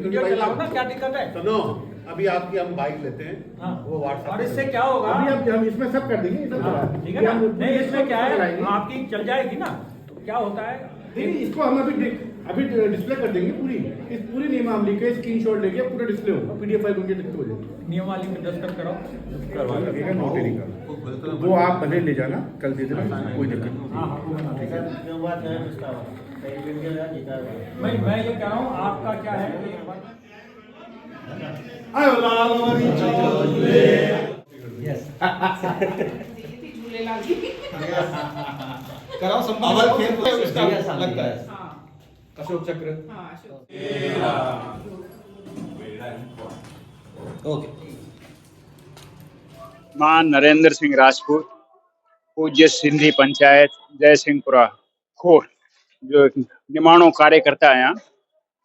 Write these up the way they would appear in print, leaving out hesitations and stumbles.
Video चलाओ ना, क्या दिक्कत है? सुनो, अभी आपकी हम बाइक लेते हैं। हाँ। वो व्हाट्सएप और इससे क्या होगा? अभी हम इसमें सब कर देंगे, सब हाँ, ठीक है ना? नहीं, इसमें क्या है, आपकी चल जाएगी ना। तो क्या होता है, नहीं, इसको हम अभी डिस्प्ले कर देंगे पूरी, इस पूरी नियमावली के स्क्रीनशॉट लेके पूरा डिस्प्ले होगा, पीडीएफ फाइल उनके डिस्प्ले हो जाएगी। नियमावली में दस्तखत कराओ, करवा लो। लगेगा नोटरी का, वो आप भले ले जाना, कल दे देना, कोई दिक्कत नहीं। हाँ, हाँ, ठीक है। मैं ये कह रहा हूँ, आपका क्या है कि कराओ संभाल खेल को उसका लगता है अशोक चक्र। ओके। मां नरेंद्र सिंह राजपूत, पूज्य सिंधी पंचायत जय सिंहपुरा खोड़ जो निमाणो कार्यकर्ता आहियां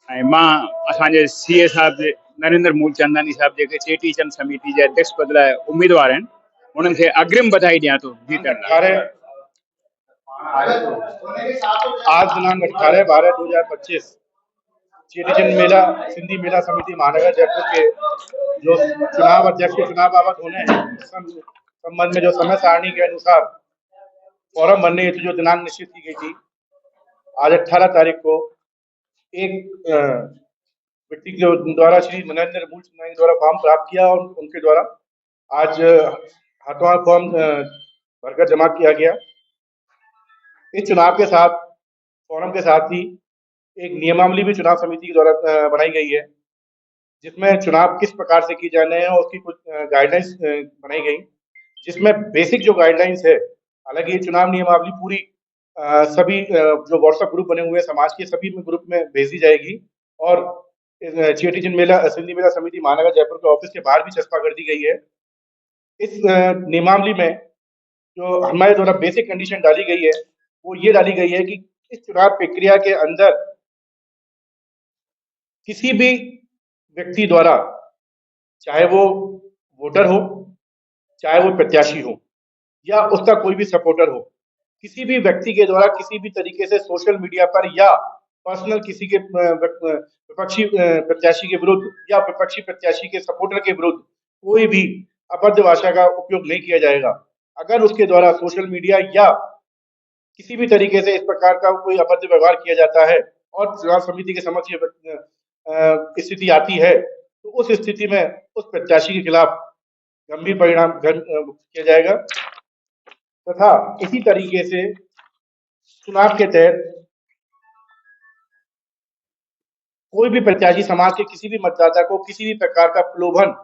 ऐं मां असांजे सीए साहब जे नरेंद्र मूलचंदानी साहब जेके चेटीचंद समिति जे अध्यक्ष पद लाइ उम्मीदवार आहिनि उन्हनि खे अग्रिम बधाई ॾियां थो जीतण लाइ। आज दिनांक 18/12/2025 चेटीचंद मेला सिंधी मेला समिति महानगर जयपुर के जो चुनाव अध्यक्ष के चुनाव बाबत होने हैं संबंध में जो समय सारणी के अनुसार फॉर्म भरने हेतु जो दिनांक निश्चित की गई थी, आज 18 तारीख को एक व्यक्ति के द्वारा श्री नरेंद्र मूलचंदानी द्वारा फॉर्म प्राप्त किया और उनके द्वारा आज हाथों फॉर्म भरकर जमा किया गया। इस चुनाव के साथ फॉर्म के साथ ही एक नियमावली भी चुनाव समिति के द्वारा बनाई गई है, जिसमें चुनाव किस प्रकार से किए जाने हैं और उसकी कुछ गाइडलाइंस बनाई गई, जिसमें बेसिक जो गाइडलाइंस है, हालांकि ये चुनाव नियमावली पूरी सभी जो व्हाट्सएप ग्रुप बने हुए हैं समाज के सभी ग्रुप में भेजी जाएगी और चेटीचंद मेला सिंधी मेला समिति महानगर जयपुर के ऑफिस के बाहर भी चस्पा कर दी गई है। इस नियमावली में जो हमारे द्वारा बेसिक कंडीशन डाली गई है वो ये डाली गई है कि इस चुनाव प्रक्रिया के अंदर किसी भी व्यक्ति द्वारा, चाहे वो वोटर हो, चाहे वो प्रत्याशी हो या उसका कोई भी सपोर्टर हो, किसी भी व्यक्ति के द्वारा किसी भी तरीके से सोशल मीडिया पर या पर्सनल किसी के विपक्षी प्रत्याशी के विरुद्ध या विपक्षी प्रत्याशी के सपोर्टर के विरुद्ध कोई भी अभद्र भाषा का उपयोग नहीं किया जाएगा। अगर उसके द्वारा सोशल मीडिया या किसी भी तरीके से इस प्रकार का कोई अभद्र व्यवहार किया जाता है और चुनाव समिति के समक्ष स्थिति आती है तो उस स्थिति में उस प्रत्याशी के खिलाफ गंभीर परिणाम किया जाएगा तथा इसी तरीके से चुनाव के तहत कोई भी प्रत्याशी समाज के किसी भी मतदाता को किसी भी प्रकार का प्रलोभन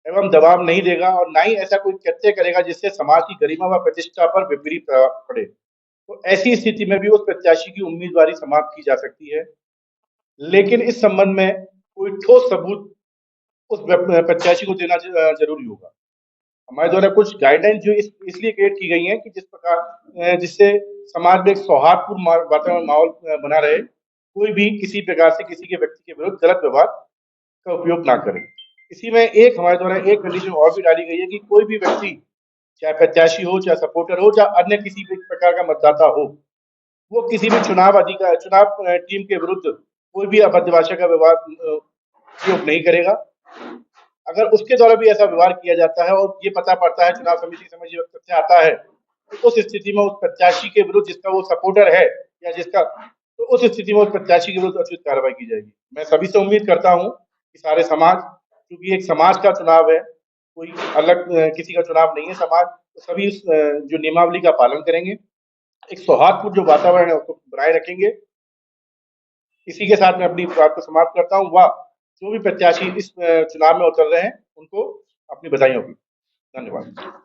एवं दबाव नहीं देगा और ना ही ऐसा कोई कृत्य करेगा जिससे समाज की गरिमा व प्रतिष्ठा पर विपरीत प्रभाव पड़े। तो ऐसी स्थिति में भी उस प्रत्याशी की उम्मीदवारी समाप्त की जा सकती है, लेकिन इस संबंध में कोई ठोस सबूत उस प्रत्याशी को देना जरूरी होगा। हमारे द्वारा कुछ गाइडलाइन जो इसलिए क्रिएट की गई हैं कि जिस प्रकार जिससे समाज में एक सौहार्दपूर्ण वातावरण माहौल बना रहे, कोई भी किसी प्रकार से किसी के व्यक्ति के विरुद्ध गलत व्यवहार का उपयोग ना करे। इसी में एक हमारे द्वारा एक कंडीशन और भी डाली गई है कि कोई भी व्यक्ति, चाहे प्रत्याशी हो, चाहे सपोर्टर हो, चाहे अन्य किसी भी प्रकार का मतदाता हो, वो किसी भी चुनाव टीम के विरुद्ध कोई भी अभद्र भाषा का व्यवहार उपयोग नहीं करेगा। अगर उसके द्वारा भी ऐसा व्यवहार किया जाता है और ये पता पड़ता है, चुनाव समिति की समझ तथ्य आता है, तो उस स्थिति में उस प्रत्याशी के विरुद्ध जिसका वो सपोर्टर है या जिसका, तो उस स्थिति में उस प्रत्याशी के विरुद्ध उचित कार्रवाई की जाएगी। मैं सभी से उम्मीद करता हूँ कि सारे समाज, क्योंकि एक समाज का चुनाव है, कोई अलग किसी का चुनाव नहीं है, समाज तो सभी जो नियमावली का पालन करेंगे एक सौहार्दपूर्ण जो वातावरण है उसको बनाए रखेंगे। इसी के साथ मैं अपनी बात को समाप्त करता हूँ। वह जो भी प्रत्याशी इस चुनाव में उतर रहे हैं उनको अपनी बधाइयाँ होगी। धन्यवाद।